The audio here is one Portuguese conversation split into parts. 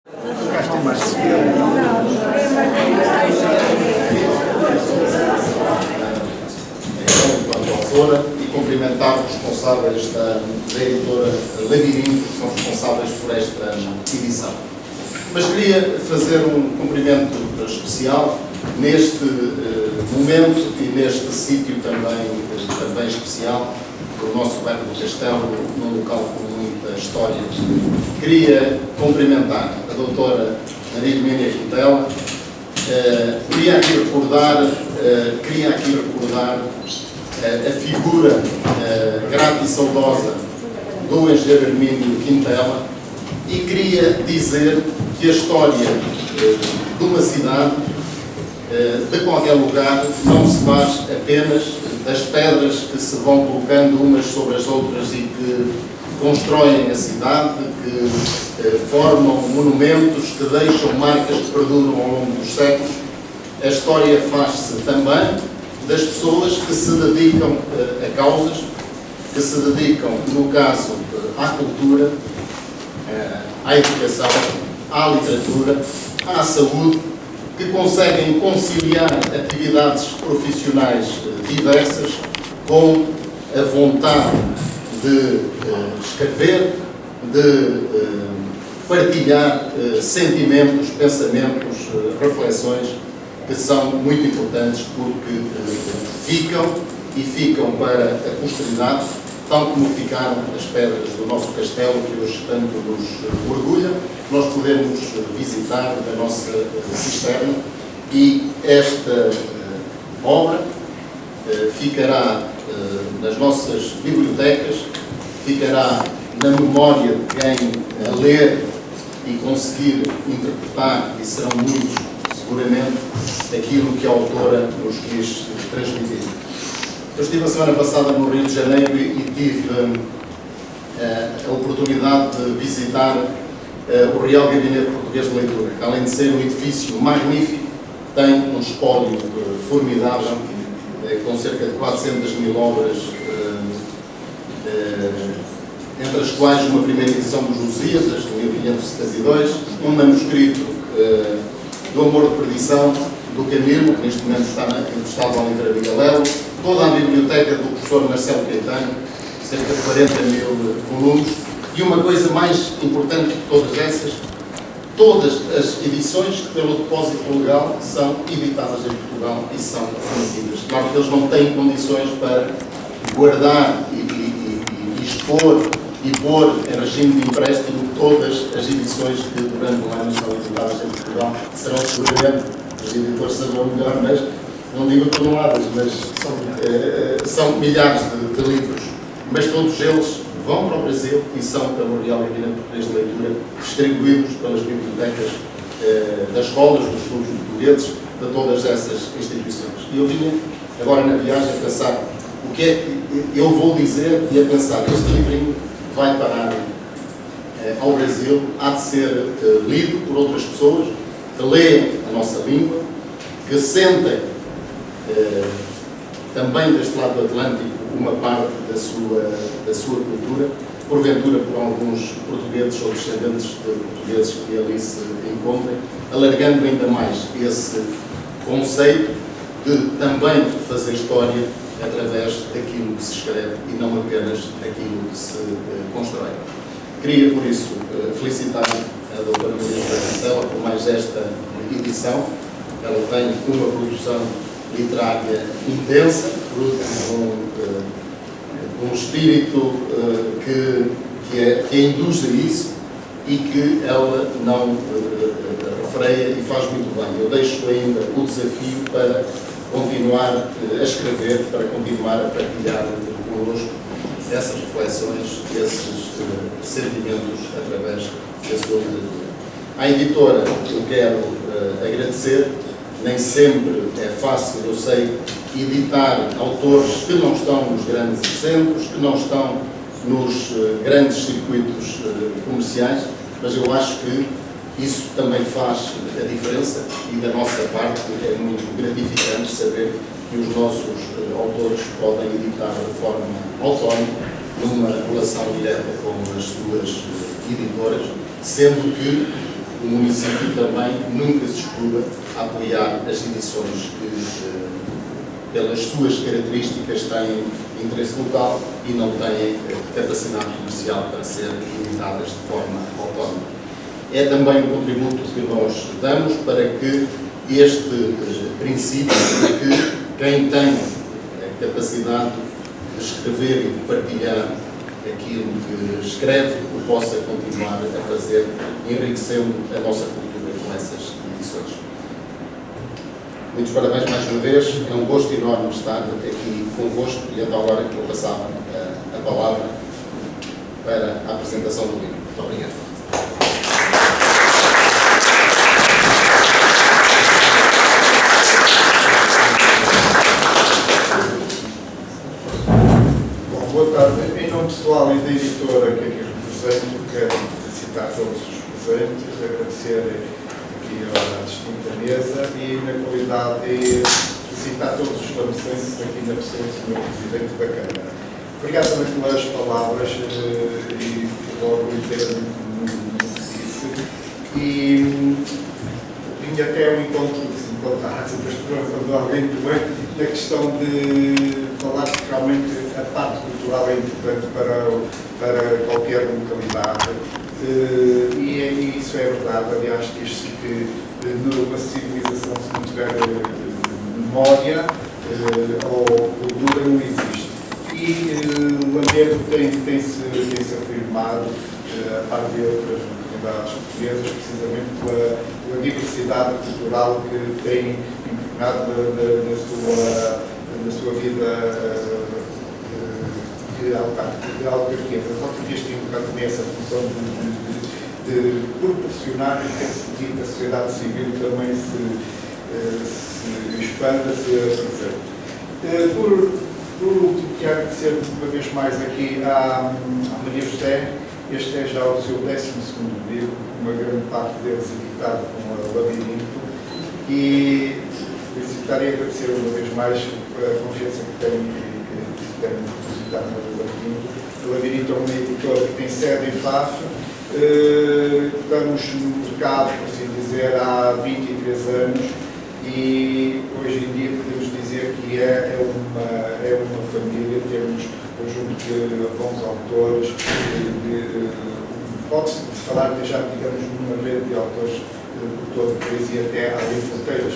Enquanto autora, e cumprimentar os responsáveis da editora Labirinto, que são responsáveis por esta edição. Mas queria fazer um cumprimento especial neste momento e neste sítio também especial do nosso bairro do Castelo, num local com muita história. Queria cumprimentar a doutora Maria Hermínia Quintela. Queria aqui recordar a figura grata e saudosa do engenheiro Hermínio Quintela, e queria dizer que a história de uma cidade, de qualquer lugar, não se faz apenas das pedras que se vão colocando umas sobre as outras e que constroem a cidade, que formam monumentos, que deixam marcas que perduram ao longo dos séculos. A história faz-se também das pessoas que se dedicam a causas, que se dedicam, no caso, à cultura, à educação, à literatura, à saúde, que conseguem conciliar atividades profissionais diversas com a vontade de escrever, de partilhar sentimentos, pensamentos, reflexões que são muito importantes, porque ficam para a posteridade, tal como ficaram as pedras do nosso castelo, que hoje tanto nos orgulha. Nós podemos visitar a nossa cisterna, e esta obra ficará nas nossas bibliotecas, ficará na memória de quem a ler e conseguir interpretar, e serão muitos, seguramente, aquilo que a autora nos quis transmitir. Eu estive a semana passada no Rio de Janeiro e tive a oportunidade de visitar o Real Gabinete Português de Leitura, que, além de ser um edifício magnífico, tem um espólio formidável, com cerca de 400.000 obras, entre as quais uma primeira edição dos Lusíadas, de 1572, um manuscrito do Amor de Perdição, do Camilo, que neste momento está encostado ao Livraria Galelo, toda a biblioteca do professor Marcelo Caetano, cerca de 40.000 volumes, e uma coisa mais importante que todas essas, todas as edições que pelo depósito legal são editadas em Portugal e são vendidas. Claro que eles não têm condições para guardar e expor e pôr em regime de empréstimo todas as edições que durante o ano são editadas em Portugal. Serão seguramente, os editores saberão melhor, mas não digo toneladas, mas são milhares de livros. Mas todos eles vão para o Brasil e são pelo Real Gabinete Português de Leitura distribuídos pelas bibliotecas das escolas, dos estudos portugueses, de todas essas instituições. E eu vinha agora na viagem a pensar o que é que eu vou dizer, e a pensar, este livrinho vai parar ao Brasil, há de ser lido por outras pessoas que leem a nossa língua, que sentem também deste lado do Atlântico uma parte da sua cultura, porventura por alguns portugueses ou descendentes de portugueses que ali se encontrem, alargando ainda mais esse conceito de também fazer história através daquilo que se escreve e não apenas daquilo que se constrói. Queria, por isso, felicitar a doutora Maria Quintela por mais esta edição. Ela tem uma produção literária intensa, fruto de um espírito que a induz a isso e que ela não refreia, e faz muito bem. Eu deixo ainda o desafio para continuar a escrever, para continuar a partilhar connosco essas reflexões, esses sentimentos através da sua literatura. À editora eu quero agradecer. Nem sempre é fácil, eu sei, editar autores que não estão nos grandes centros, que não estão nos grandes circuitos comerciais, mas eu acho que isso também faz a diferença, e da nossa parte é muito gratificante saber que os nossos autores podem editar de forma autónoma, numa relação direta com as suas editoras, sendo que o município também nunca se exclua a apoiar as edições que, pelas suas características, têm interesse local e não têm capacidade comercial para serem editadas de forma autónoma. É também um contributo que nós damos para que este princípio de que quem tem a capacidade de escrever e de partilhar aquilo que escreve o possa continuar a fazer, enriquecendo a nossa cultura com essas edições. Muitos parabéns mais uma vez, é um gosto enorme estar aqui convosco e então agora que eu passava a palavra para a apresentação do livro. Muito obrigado. Bom, boa tarde. Em nome pessoal e da editora que aqui represento, quero felicitar todos os presentes, agradecer aqui à distinta mesa e, na qualidade, felicitar todos os esclarecimentos aqui na pessoa do Sr. Presidente da Câmara. Obrigado também pelas palavras e logo inteiramente no que disse. E vim até ao encontro, se me contasse, quando alguém também, na questão de falar que realmente a parte cultural é importante para qualquer localidade. E isso é verdade. Aliás, diz-se que numa civilização, se não tiver memória ou cultura, não existe. E Lamego tem-se afirmado, a par de outras localidades portuguesas, precisamente pela diversidade cultural que tem impregnado na sua vida de autarquia. As autarquias têm um bocado também essa função de proporcionar que a sociedade civil também se expanda, se apresente. Por último, quero agradecer uma vez mais aqui à Maria José. Este é já o seu 12º livro, uma grande parte deles editado com a Labirinto. E felicitar e agradecer uma vez mais a confiança que tem depositado no Labirinto. O Labirinto é uma editora que tem sede em Faf. Estamos no mercado, por assim dizer, há 23 anos e hoje em dia podemos dizer que é uma família. Temos um conjunto de bons autores, pode-se falar que já tivemos uma rede de autores por todo o país e até além de fronteiras.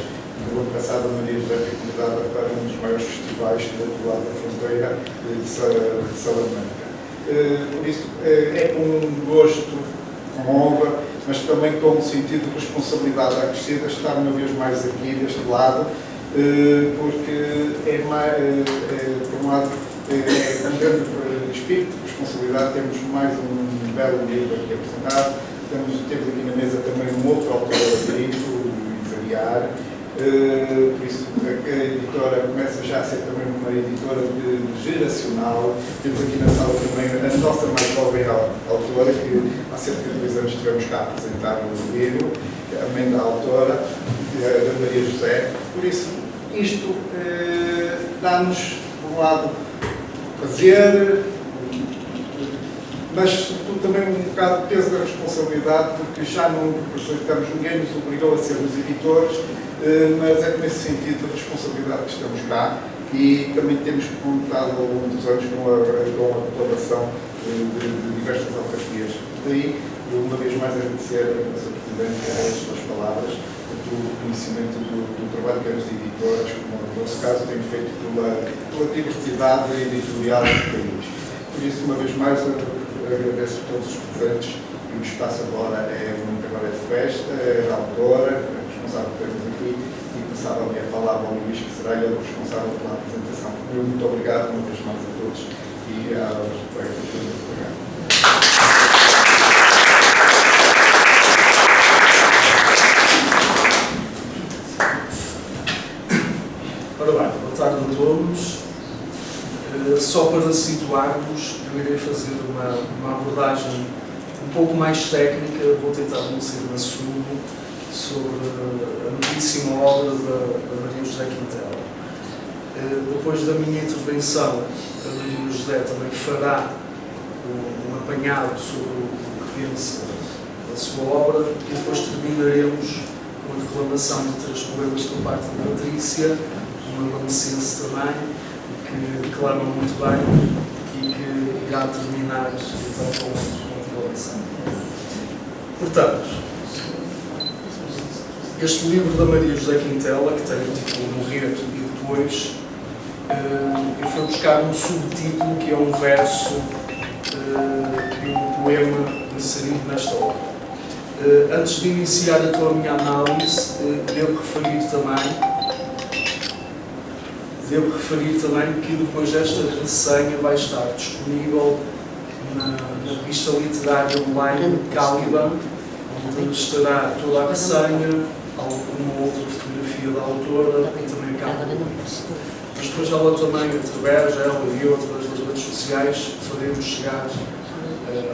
No ano passado, a Maria José foi convidada para um dos maiores festivais do outro lado da fronteira, de Salamanca. Por isso, é com um gosto, com honra, mas também com um sentido de responsabilidade acrescida estar uma vez mais aqui deste lado, porque por um lado, é um grande espírito de responsabilidade. Temos mais um belo livro aqui apresentado. Temos aqui na mesa também um outro autor Labirinto, o Luís Aguiar. Por isso, a editora começa já a ser também uma editora geracional. Temos aqui na sala também a nossa mais jovem autora, que há cerca de 2 anos estivemos cá a apresentar o livro, a mãe da autora, da Maria José. Por isso, isto dá-nos, por um lado, prazer, mas sobretudo também um bocado de peso da responsabilidade, porque já não representamos, ninguém nos obrigou a sermos editores, mas é nesse sentido de responsabilidade que estamos cá e também temos contado ao longo dos anos com a colaboração de diversas autarquias. Daí, uma vez mais, agradecer a nossa Presidente as suas palavras, do conhecimento do trabalho que as editoras, como no nosso caso, têm feito pela diversidade editorial do país. Por isso, uma vez mais, agradeço a todos os presentes e o espaço agora é de festa, é a autora, a responsável que temos aqui, e passava a minha palavra ao Luís, que será ele o responsável pela apresentação. Muito obrigado uma vez mais a todos e aos colegas do programa. Ora bem, boa tarde a todos. Só para situarmos, eu irei fazer uma abordagem um pouco mais técnica, vou tentar não ser maçudo, sobre a novíssima obra da Maria José Quintela. Depois da minha intervenção, a Maria José também fará um apanhado sobre o que pensa da sua obra, e depois terminaremos com a declamação de 3 poemas por parte da Patrícia, uma lamecense também, que declama muito bem e que irá terminar então com a declamação. Portanto, este livro da Maria José Quintela, que tem o título Morrer e Depois, eu fui buscar um subtítulo que é um verso e um poema inserido nesta obra. Antes de iniciar então a minha análise, devo referir também que depois esta resenha vai estar disponível na revista literária online Caliban, onde estará toda a resenha, alguma outra fotografia da autora e também a capa. Mas depois ela também, através dela e outras das redes sociais, faremos chegar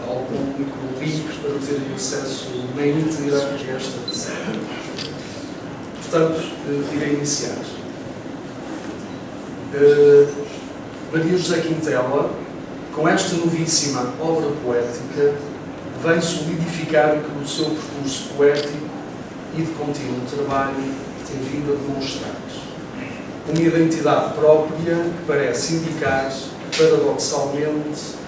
ao público links para terem acesso na íntegra a esta resenha. Portanto, irei iniciar. Maria José Quintela, com esta novíssima obra poética, vem solidificar o que o seu percurso poético e de contínuo trabalho tem vindo a demonstrar. Uma identidade própria que parece indicar, paradoxalmente,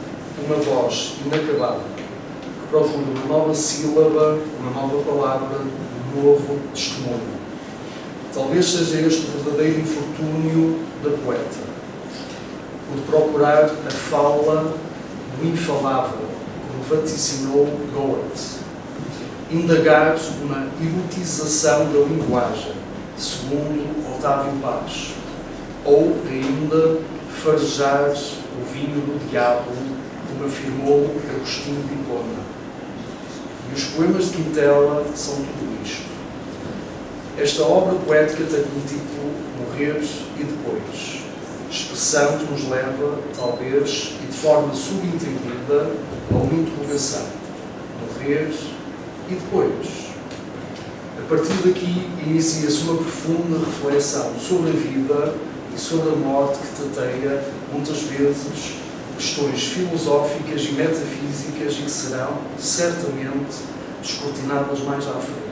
uma voz inacabada, que procura uma nova sílaba, uma nova palavra, um novo testemunho. Talvez seja este o verdadeiro infortúnio da poeta, o de procurar a fala do infalável, como vaticinou Goethe, indagar uma erotização da linguagem, segundo Otávio Paz, ou ainda farejar o vinho do diabo, como afirmou Agostinho de Hipona. E os poemas de Quintela são tudo isto. Esta obra poética tem como título Morrer e Depois, expressão que nos leva, talvez, e de forma subentendida, a uma interrogação. Morrer e depois. A partir daqui inicia-se uma profunda reflexão sobre a vida e sobre a morte que tateia, muitas vezes, questões filosóficas e metafísicas e que serão, certamente, descortinadas mais à frente.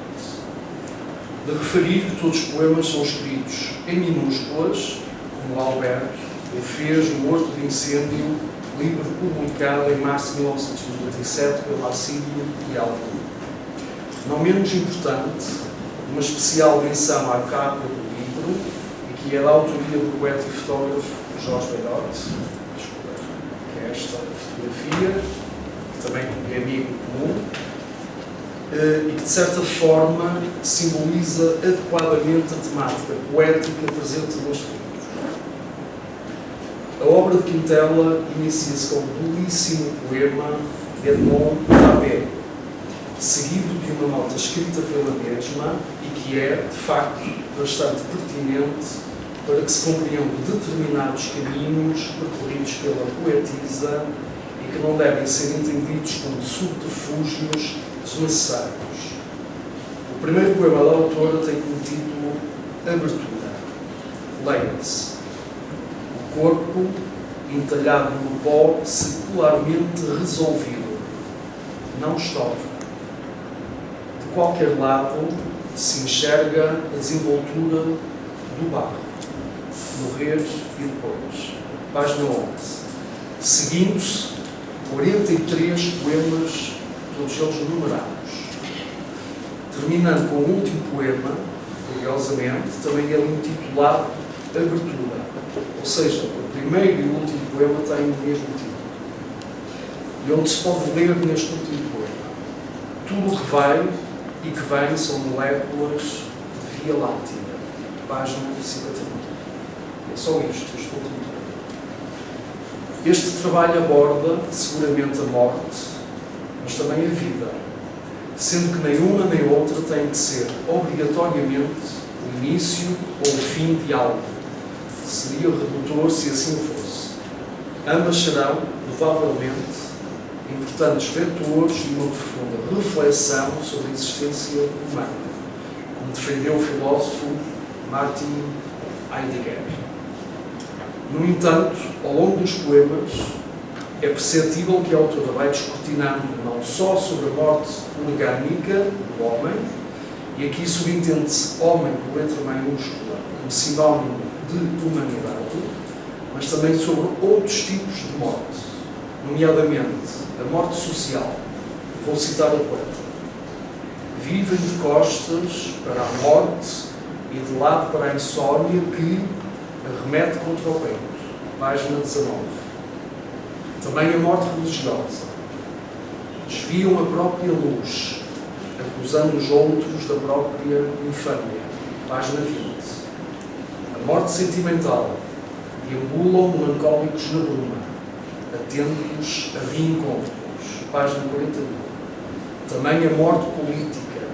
De referir que todos os poemas são escritos em minúsculas, como Alberto o fez no Horto de Incêndio, livro publicado em março de 1997 pela Assírio e Alvo. Não menos importante, uma especial menção à capa do livro, e que é da autoria do poeta e fotógrafo Jorge Beirute, que é esta fotografia, que também é amigo comum, e que de certa forma simboliza adequadamente a temática poética presente neste livro. A obra de Quintela inicia-se com um belíssimo poema de Edmond Labé, seguido de uma nota escrita pela mesma e que é, de facto, bastante pertinente para que se compreendam determinados caminhos percorridos pela poetisa e que não devem ser entendidos como subterfúgios desnecessários. O primeiro poema da autora tem como título Abertura. Leia-se. O corpo, entalhado no pó, secularmente resolvido. Não estova. De qualquer lado se enxerga a desenvoltura do barro. Morrer e depois. Página 11. Seguindo-se 43 poemas, todos eles numerados. Terminando com o último poema, curiosamente, também ele intitulado Abertura. Ou seja, o primeiro e o último poema têm o mesmo título. E onde se pode ler neste último poema: tudo o que vai e que vem são moléculas de Via Láctea. Página 59. É só isto, este último poema. Este trabalho aborda, seguramente, a morte, mas também a vida, sendo que nem uma nem outra tem de ser obrigatoriamente o início ou o fim de algo. Seria redutor se assim fosse. Ambas serão, provavelmente, importantes vetores de uma profunda reflexão sobre a existência humana, como defendeu o filósofo Martin Heidegger. No entanto, ao longo dos poemas, é perceptível que a autora vai descortinando não só sobre a morte orgânica do homem, e aqui subentende-se homem com letra maiúscula como sinónimo de humanidade, mas também sobre outros tipos de morte, nomeadamente a morte social. Vou citar o poeta. Vivem de costas para a morte e de lado para a insónia que arremete contra o peito. Página 19. Também a morte religiosa. Desviam a própria luz, acusando os outros da própria infâmia. Página 20. A morte sentimental. Deambulam melancólicos na bruma, atentos a reencontros. Página 41. Também a morte política.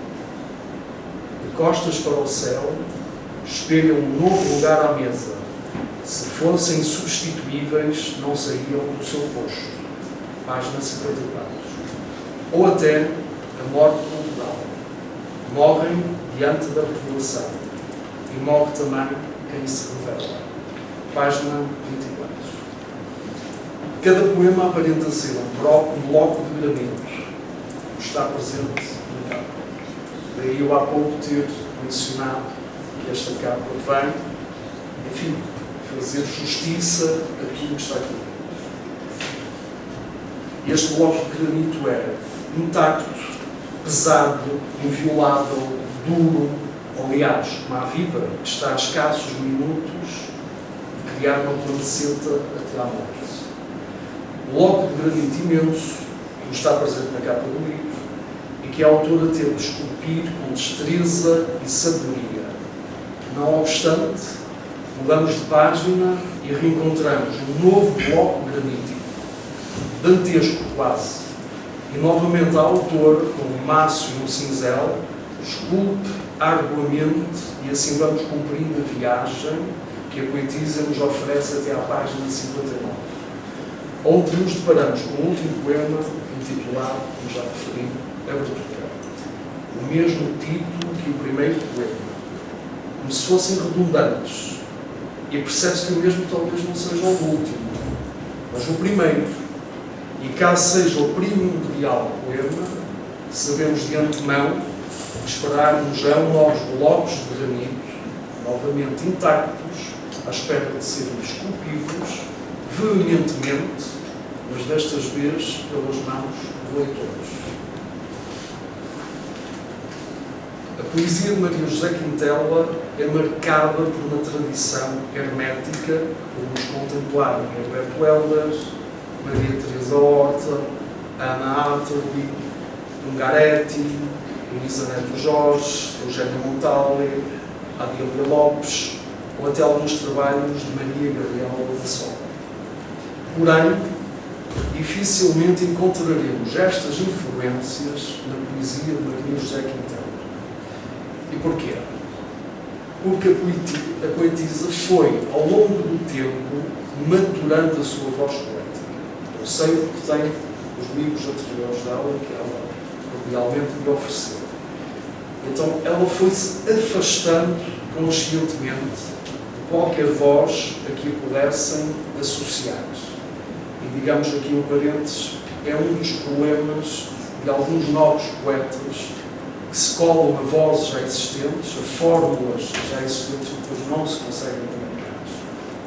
De costas para o céu, espelham um novo lugar à mesa. Se fossem substituíveis, não saíam do seu posto. Página 54. Ou até a morte cultural. Morrem diante da revelação. E morre também quem se revela. Página 24. Cada poema aparenta ser um bloco de granito que está presente no capa. Daí eu há pouco ter mencionado que esta capa vem, enfim, fazer justiça a tudo que está aqui. Este bloco de granito era intacto, pesado, inviolável, duro, aliás, como a vida que está a escassos minutos de criar uma placenta até à morte. Bloco de granito imenso, que está presente na capa do livro, e que a autora teve de esculpir com destreza e sabedoria. Não obstante, mudamos de página e reencontramos um novo bloco granítico, dantesco quase, e novamente a autora, com um maço e um cinzel, esculpe arduamente, e assim vamos cumprindo a viagem que a poetisa nos oferece até à página 59, onde nos deparamos com o último poema, intitulado, como já referi, Abertura. O mesmo título que o primeiro poema, como se fossem redundantes, e percebe-se que o mesmo talvez não seja o último, mas o primeiro. E caso seja o primordial poema, sabemos de antemão que esperar-nos-ão novos blocos de granito, novamente intactos, à espera de serem esculpidos veementemente, mas destas vezes pelas mãos de leitores. A poesia de Maria José Quintela é marcada por uma tradição hermética, por nos contemplarem Alberto Helder, Maria Teresa Horta, Ana Atterley, Ungaretti, Luísa Neto Jorge, Eugénia Montalha, Adília Lopes, ou até alguns trabalhos de Maria Gabriela da Sol. Porém, dificilmente encontraremos estas influências na poesia de Maria José Quintela. E porquê? Porque a poetisa foi, ao longo do tempo, maturando a sua voz poética. Eu sei porque tenho os livros anteriores dela que ela cordialmente me ofereceu. Então, ela foi-se afastando conscientemente de qualquer voz a que a pudessem associar. E, digamos aqui um parênteses, é um dos problemas de alguns novos poetas que se colam a vozes já existentes, a fórmulas já existentes e depois não se conseguem comunicar.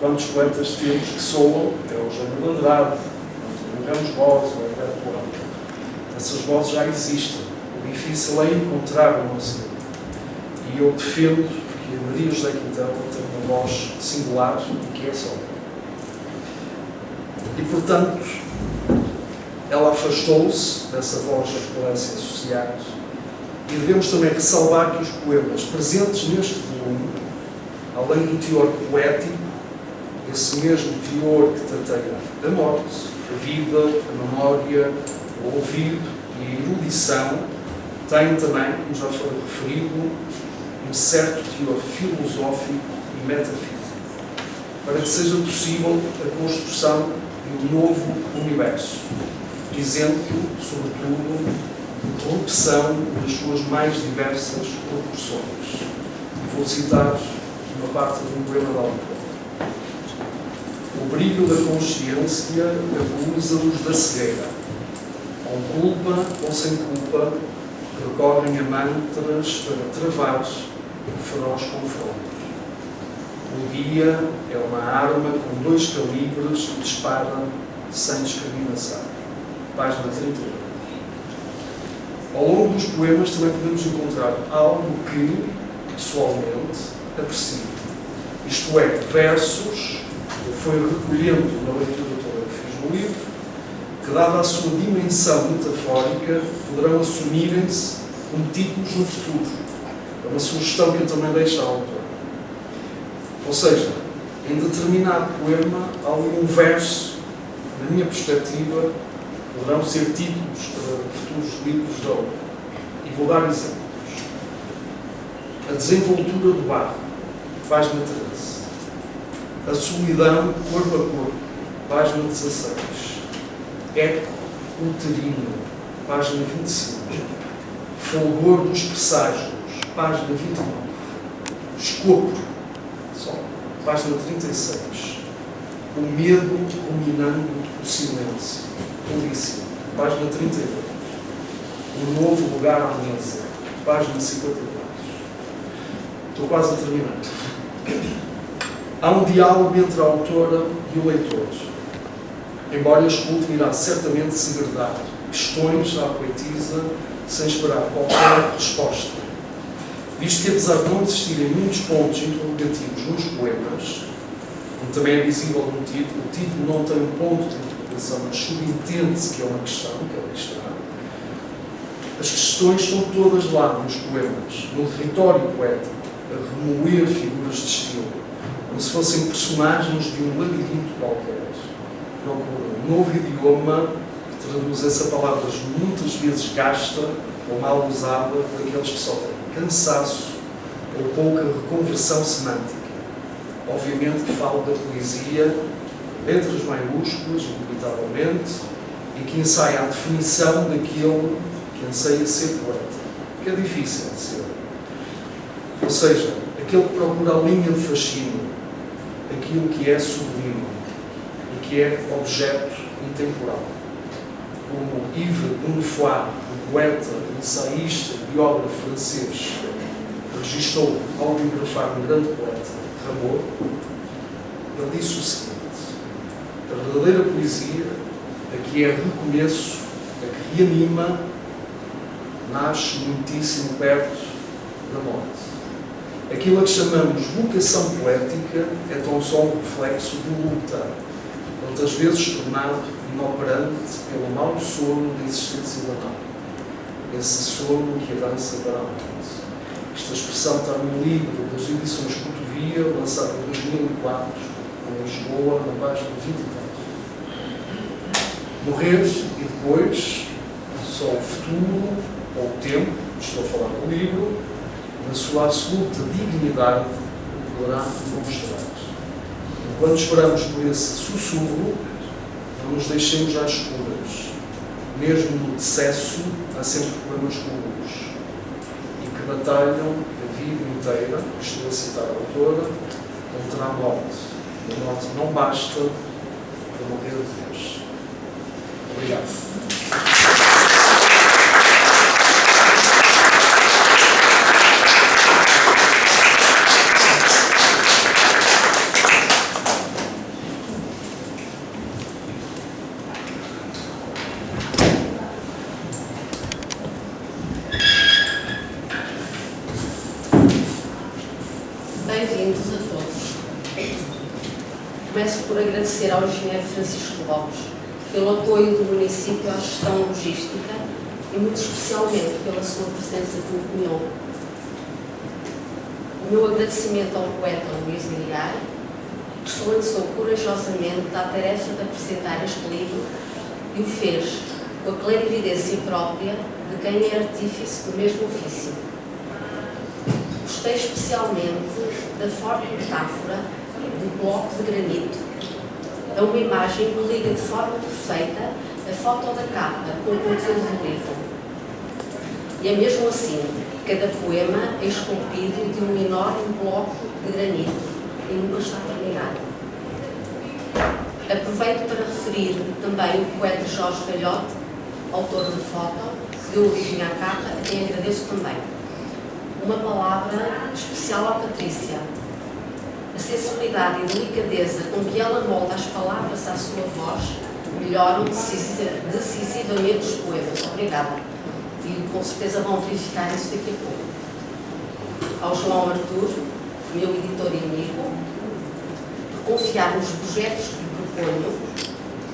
Quantos poetas temos que soam? É o Jânio de Andrade, o Ramos Borges, o Alberto Helder. Essas vozes já existem. O difícil é encontrar o nosso nome. E eu defendo que a Maria José Quintela tem uma voz singular e que é só. E, portanto, ela afastou-se dessa voz a que pudesse associar. E devemos também ressalvar que os poemas presentes neste volume, além do teor poético, esse mesmo teor que tateia a morte, a vida, a memória, o ouvido e a erudição, têm também, como já foi referido, um certo teor filosófico e metafísico, para que seja possível a construção de um novo universo, dizendo, sobretudo, interrupção das suas mais diversas proporções. E vou citar uma parte de um poema da autora. O brilho da consciência acusa-os da cegueira. Com culpa ou sem culpa, recorrem a mantras para travar o feroz confronto. O dia é uma arma com 2 calibres que dispara sem discriminação. Página 32. Ao longo dos poemas também podemos encontrar algo que, pessoalmente, aprecio. Isto é, versos que foi recolhendo na leitura toda que fiz no livro, que, dada a sua dimensão metafórica, poderão assumirem-se como títulos no futuro. É uma sugestão que eu também deixo ao autor. Ou seja, em determinado poema, há ali um verso, na minha perspectiva, poderão ser títulos para futuros livros de autor. E vou dar exemplos. A desenvoltura do ar, página 13. A solidão, corpo a corpo, página 16. Eco uterino, página 25. Fulgor dos presságios, página 29. Escopo, só, página 36. O medo ruminando o silêncio, polícia, página 32. O novo lugar à mesa, página 52. Estou quase a terminar. Há um diálogo entre a autora e o leitor. Embora este último irá certamente segredar questões à poetisa sem esperar qualquer resposta. Visto que, apesar de não existirem muitos pontos interrogativos nos poemas, como também é visível no título, o título não tem um ponto de interrogação, mas subentende-se que é uma questão, que ali está. As questões estão todas lá nos poemas, no território poético, a remoer figuras de estilo, como se fossem personagens de um labirinto qualquer. Procura um novo idioma que traduz essa palavra muitas vezes gasta ou mal usada por aqueles que só têm cansaço ou pouca reconversão semântica. Obviamente que falo da poesia, letras maiúsculas, inevitavelmente, e que ensaia a definição daquele que anseia ser poeta, que é difícil de ser. Ou seja, aquele que procura a linha de fascínio, aquilo que é sublime e que é objeto intemporal. Como Yves Bonnefoy, o poeta, ensaísta e biógrafo francês, registou ao biografar um grande poeta, Rimbaud, ele disse o seguinte: a verdadeira poesia, a que é recomeço, a que reanima, nasce muitíssimo perto da morte. Aquilo a que chamamos vocação poética é tão só um reflexo de luta, muitas vezes tornado inoperante pelo mau sono da existência banal. Esse sono que avança para a morte. Esta expressão está num livro das edições Cotovia, lançado em 2004, em Lisboa, na página 23. Morrer e depois, só o futuro ou o tempo, estou a falar do livro, na sua absoluta dignidade, o poderá demonstrar. Enquanto esperamos por esse sussurro, não nos deixemos às escuras. Mesmo no decesso, há sempre problemas comuns e que batalham a vida inteira, estou a citar a autora, contra a morte. A morte não basta para morrer de vez. Obrigado. Bem-vindos a todos. Começo por agradecer ao engenheiro Francisco Lopes pelo apoio do município à gestão logística e muito especialmente pela sua presença como opinião. O meu agradecimento ao poeta Luís Iriar, que se lançou corajosamente à tarefa de apresentar este livro e o fez com a clarividência própria de quem é artífice do mesmo ofício. Gostei especialmente da forte metáfora do bloco de granito. É uma imagem que liga de forma perfeita a foto da capa com o conteúdo do livro. E é mesmo assim, cada poema é esculpido de um enorme bloco de granito e nunca está terminado. Aproveito para referir também o poeta Jorge Velhote, autor da foto, que deu origem à capa, a quem agradeço também. Uma palavra especial à Patrícia. A sensibilidade e delicadeza com que ela molda as palavras à sua voz melhoram decisivamente os poemas. Obrigada. E com certeza vão verificar isso daqui a pouco. Ao João Artur, meu editor e amigo, por confiar nos projetos que lhe proponho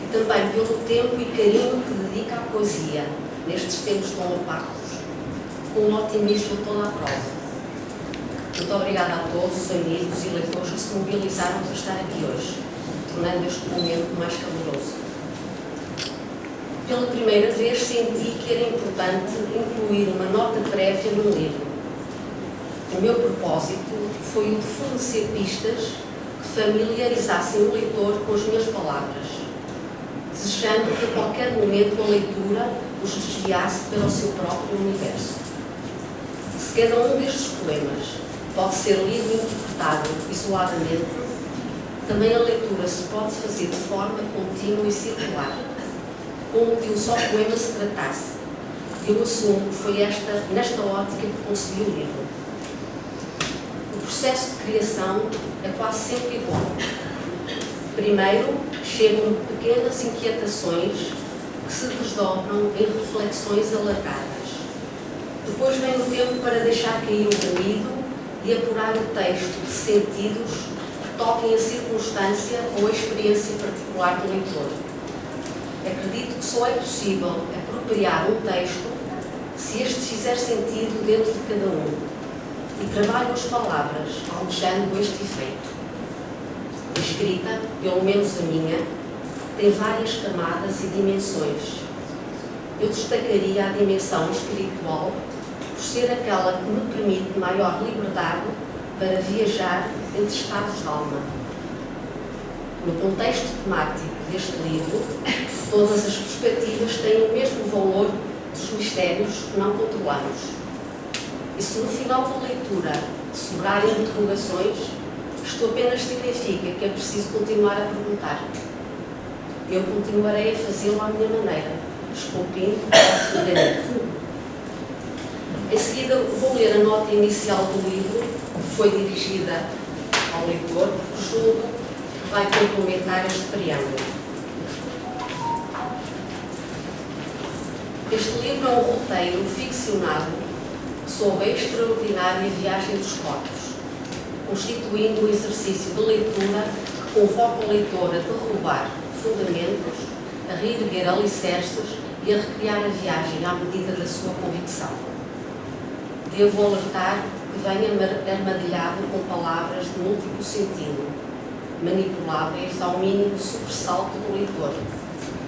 e também pelo tempo e carinho que dedica à poesia, nestes tempos tão opacos, com um otimismo toda a prova. Muito obrigada a todos os amigos e leitores que se mobilizaram para estar aqui hoje, tornando este momento mais caloroso. Pela primeira vez senti que era importante incluir uma nota prévia no livro. O meu propósito foi o de fornecer pistas que familiarizassem o leitor com as minhas palavras, desejando que a qualquer momento a leitura os desviasse para o seu próprio universo. Se cada um destes poemas pode ser lido e interpretado isoladamente, também a leitura se pode fazer de forma contínua e circular, como de um só poema se tratasse. Eu assumo que foi nesta ótica que concebi o livro. O processo de criação é quase sempre igual. Primeiro, chegam pequenas inquietações que se desdobram em reflexões alargadas. Depois vem o tempo para deixar cair o gemido e apurar o texto de sentidos que toquem a circunstância ou a experiência particular do leitor. Acredito que só é possível apropriar um texto se este fizer sentido dentro de cada um e trabalho as palavras, almejando este efeito. A escrita, pelo menos a minha, tem várias camadas e dimensões. Eu destacaria a dimensão espiritual por ser aquela que me permite maior liberdade para viajar entre estados de alma. No contexto temático deste livro, todas as perspectivas têm o mesmo valor dos mistérios que não controlamos. E se no final da leitura sobrarem interrogações, isto apenas significa que é preciso continuar a perguntar. Eu continuarei a fazê-lo à minha maneira, esculpindo o granito. Em seguida, vou ler a nota inicial do livro, que foi dirigida ao leitor, porque julgo que vai complementar este preâmbulo. Este livro é um roteiro ficcionado sobre a extraordinária viagem dos corpos, constituindo um exercício de leitura que convoca o leitor a derrubar fundamentos, a reerguer alicerces e a recriar a viagem à medida da sua convicção. Devo alertar que venha armadilhado com palavras de múltiplo sentido, manipuláveis ao mínimo sobressalto do leitor,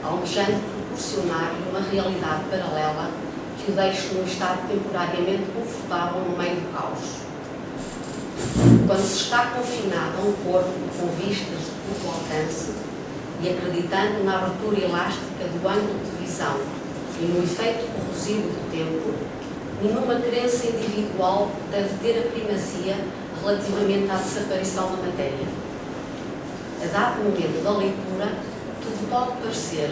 almejando proporcionar-lhe uma realidade paralela que o deixe num estado temporariamente confortável no meio do caos. Quando se está confinado a um corpo com vistas de curto alcance e acreditando na abertura elástica do ângulo de visão e no efeito corrosivo do tempo, nenhuma crença individual deve ter a primazia relativamente à desaparição da matéria. A dado momento da leitura, tudo pode parecer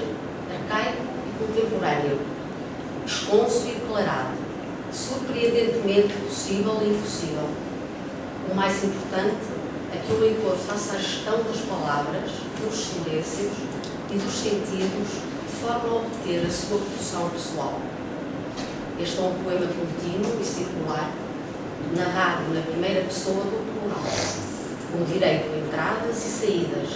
arcaico e contemporâneo, esconso e declarado, surpreendentemente possível e impossível. O mais importante é que o leitor faça a gestão das palavras, dos silêncios e dos sentidos de forma a obter a sua produção pessoal. Este é um poema contínuo e circular, narrado na primeira pessoa do plural, com direito a entradas e saídas,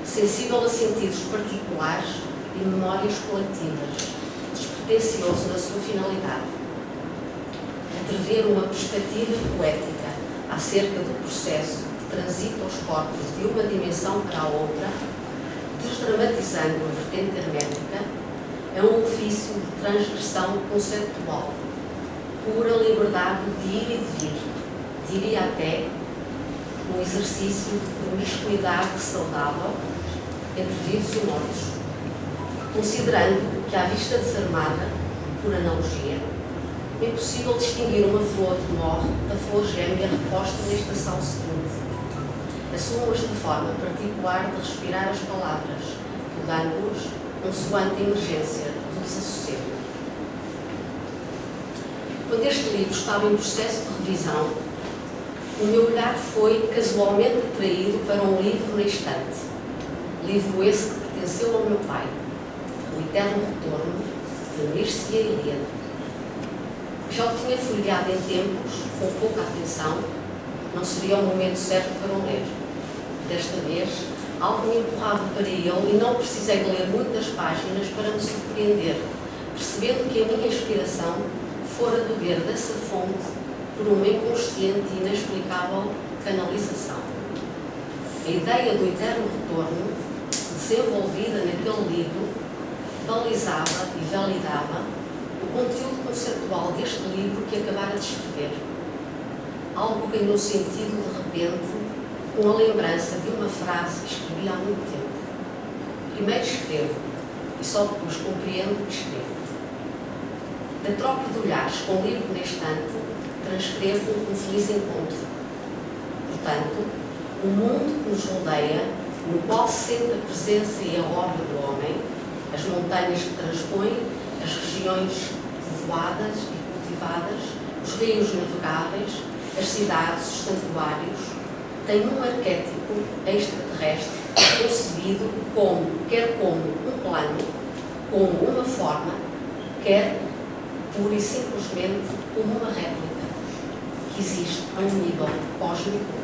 sensível a sentidos particulares e memórias coletivas, despretensioso na sua finalidade. Entrever uma perspectiva poética acerca do processo de transito aos corpos de uma dimensão para a outra, desdramatizando a vertente hermética, é um ofício de transgressão conceptual, pura liberdade de ir e de vir, diria até um exercício de promiscuidade saudável entre vivos e mortos, considerando que à vista desarmada, por analogia, é impossível distinguir uma flor que morre da flor gêmea reposta na estação seguinte. Assumam esta forma particular de respirar as palavras, mudando-os consoante a emergência do desassossego. Quando este livro estava em processo de revisão, o meu olhar foi casualmente atraído para um livro na estante. Livro esse que pertenceu ao meu pai, O Eterno Retorno, de Mircea Eliade. Já o tinha folheado em tempos, com pouca atenção, não seria o momento certo para o ler. Desta vez, algo me empurrava para ele e não precisei de ler muitas páginas para me surpreender, percebendo que a minha inspiração fora beber dessa fonte por uma inconsciente e inexplicável canalização. A ideia do eterno retorno, desenvolvida naquele livro, balizava e validava o conteúdo conceptual deste livro que acabara de escrever. Algo ganhou sentido de repente com a lembrança de uma frase que escrevi há muito tempo. Primeiro escrevo e só depois compreendo o que escrevo. Da troca de olhares com o livro na estante, transcrevo um feliz encontro. Portanto, o mundo que nos rodeia, no qual se sente a presença e a obra do homem, as montanhas que transpõem, as regiões povoadas e cultivadas, os rios navegáveis, as cidades, os santuários, tem um arquétipo extraterrestre concebido quer como um plano, como uma forma, quer pura e simplesmente como uma réplica que existe a um nível cósmico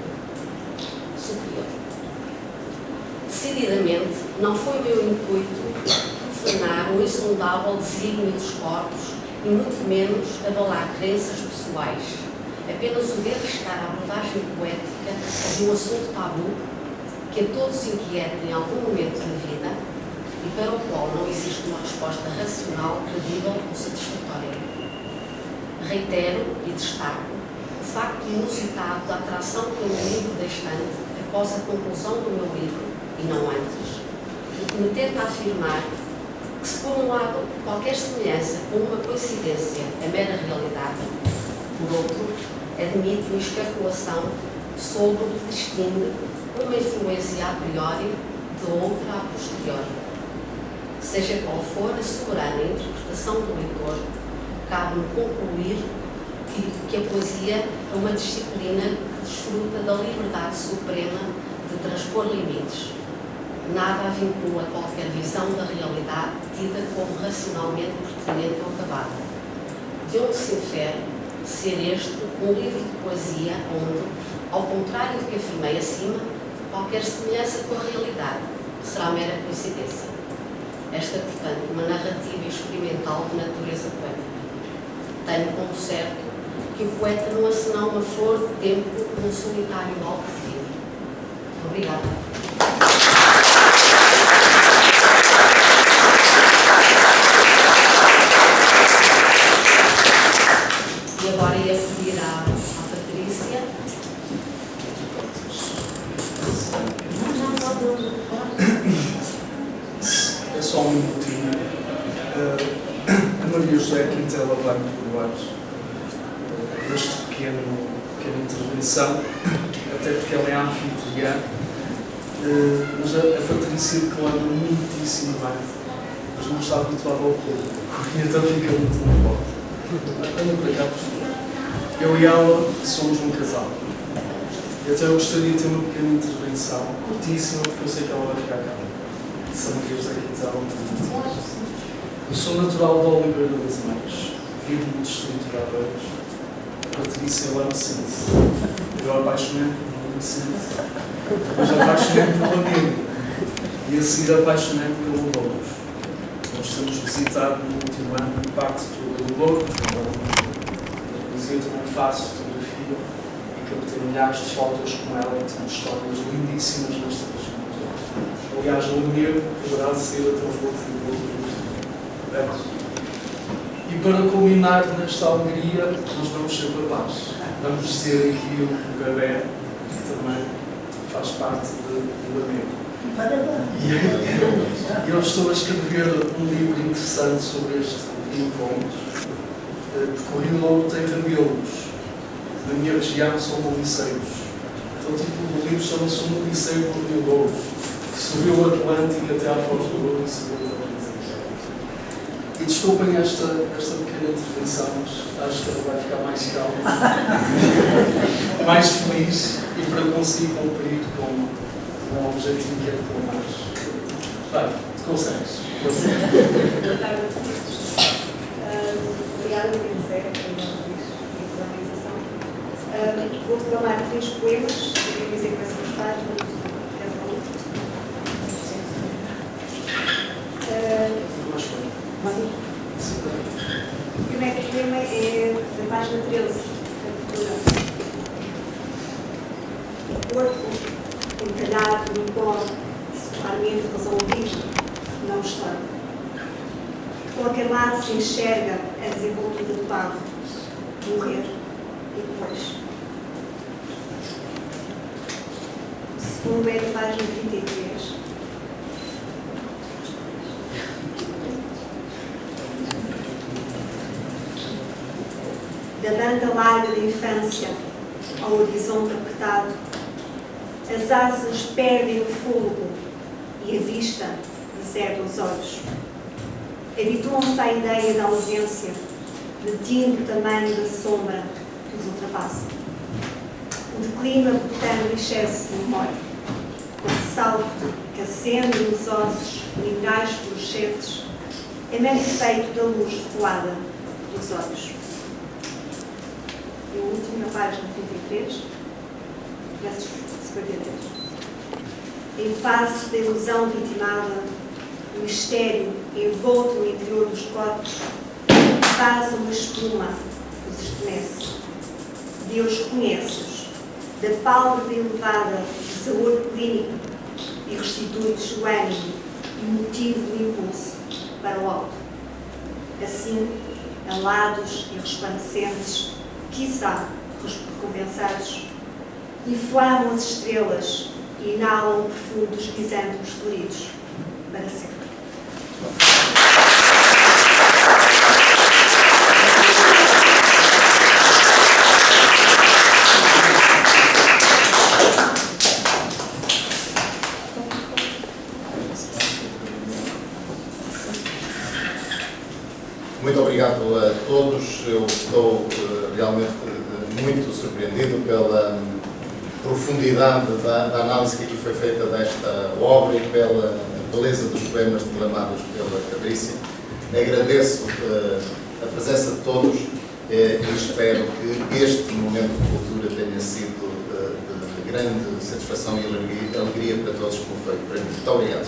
superior. Decididamente, não foi meu intuito profanar o insondável desígnio dos corpos e muito menos abalar crenças pessoais. Apenas o de arriscar a abordagem poética de um assunto tabu que a todos inquieta em algum momento da vida e para o qual não existe uma resposta racional, credível ou satisfatória. Reitero e destaco o facto inusitado da atração pelo livro da estante após a conclusão do meu livro, e não antes, o que me tenta afirmar que, se por um lado qualquer semelhança com uma coincidência é mera realidade, por outro, admite uma especulação sobre o que distingue uma influência a priori de outra a posteriori. Seja qual for a soberana interpretação do leitor, cabe-me concluir que a poesia é uma disciplina que desfruta da liberdade suprema de transpor limites. Nada a vincula a qualquer visão da realidade tida como racionalmente pertinente ou acabada. De onde se infere ser este um livro de poesia onde, ao contrário do que afirmei acima, qualquer semelhança com a realidade será mera coincidência. Esta, portanto, uma narrativa experimental de natureza poética. Tenho como certo que o poeta não é senão uma flor de tempo num solitário alto de vidro. Obrigada. E agora ia pedir à Patrícia. É só um minutinho. A Maria José Quintela vai me perdoar esta pequena intervenção, até porque ela é anfitriã, mas a Patrícia declara muitíssimo bem, mas não está habituada ao público, então fica muito nervosa. Anda para cá, por favor. Eu e ela somos um casal. E até eu gostaria de ter uma pequena intervenção, curtíssima, porque eu sei que ela vai ficar cá. São Maria José Quintela. Eu sou natural de Oliveira das Mães, vivo no distrito de Aveiros. A Patrícia lá no Sinse. Eu apaixonei por no Sinse. Depois apaixonei pelo amigo. E a seguir apaixonei pelo Louros. Nós temos visitado no último ano o Impacto do Louros. Mas eu também faço fotografia e captei milhares de fotos com ela e tenho histórias lindíssimas nesta região. Aliás, o meu poderá ser até o outro do Louros. E para culminar nesta alegria, nós vamos ser papás. Vamos ter aqui um bebê que também faz parte do amigo. E eu estou a escrever um livro interessante sobre este encontro. Porque o Rio Louro tem ramelos. Na minha região são moliceiros. Então, tipo, livro chama-se O Odisseio do Rio Douro. Subiu o Atlântico até à Foz do Douro e subiu o Atlântico. E desculpem esta pequena intervenção, mas acho que ela vai ficar mais calma, mais feliz e para conseguir cumprir com o objetivo que é de pôr mais. Vai, tu consegues. Boa tarde a todos. Obrigada, José, pela organização. Vou declamar 3 poemas, queria dizer que vai ser gostar, o primeiro poema é da página 13, da cultura. O corpo encalhado no pó, secularmente resolvido, não está. De qualquer lado se enxerga a desenvoltura do barro, morrer e depois. O segundo é da página 33. Da banda larga da infância ao horizonte apertado, as asas perdem o fôlego e a vista deserta os olhos. Habituam-se à ideia da ausência, medindo o tamanho da sombra que os ultrapassa. O declínio abortando o excesso de memória, o salto que acende nos ossos minerais fluorescentes, é mero efeito da luz recuada dos olhos. E o último, na página 33, versos 53. Em face da ilusão vitimada, o mistério envolto no interior dos corpos faz uma espuma que os estremece. Deus conhece-os, da pálpebra elevada de sabor clínico, e restitui-lhes o ânimo e o motivo do impulso para o alto. Assim, alados e resplandecentes, quiçá recompensados, inflamam as estrelas e inalam o perfume dos crisântemos floridos para sempre. Muito obrigado a todos. Eu estou realmente muito surpreendido pela profundidade da análise que aqui foi feita desta obra e pela beleza dos poemas declamados pela Patrícia. Agradeço a presença de todos e espero que este momento de cultura tenha sido de grande satisfação e alegria para todos, como foi para mim. Muito obrigado.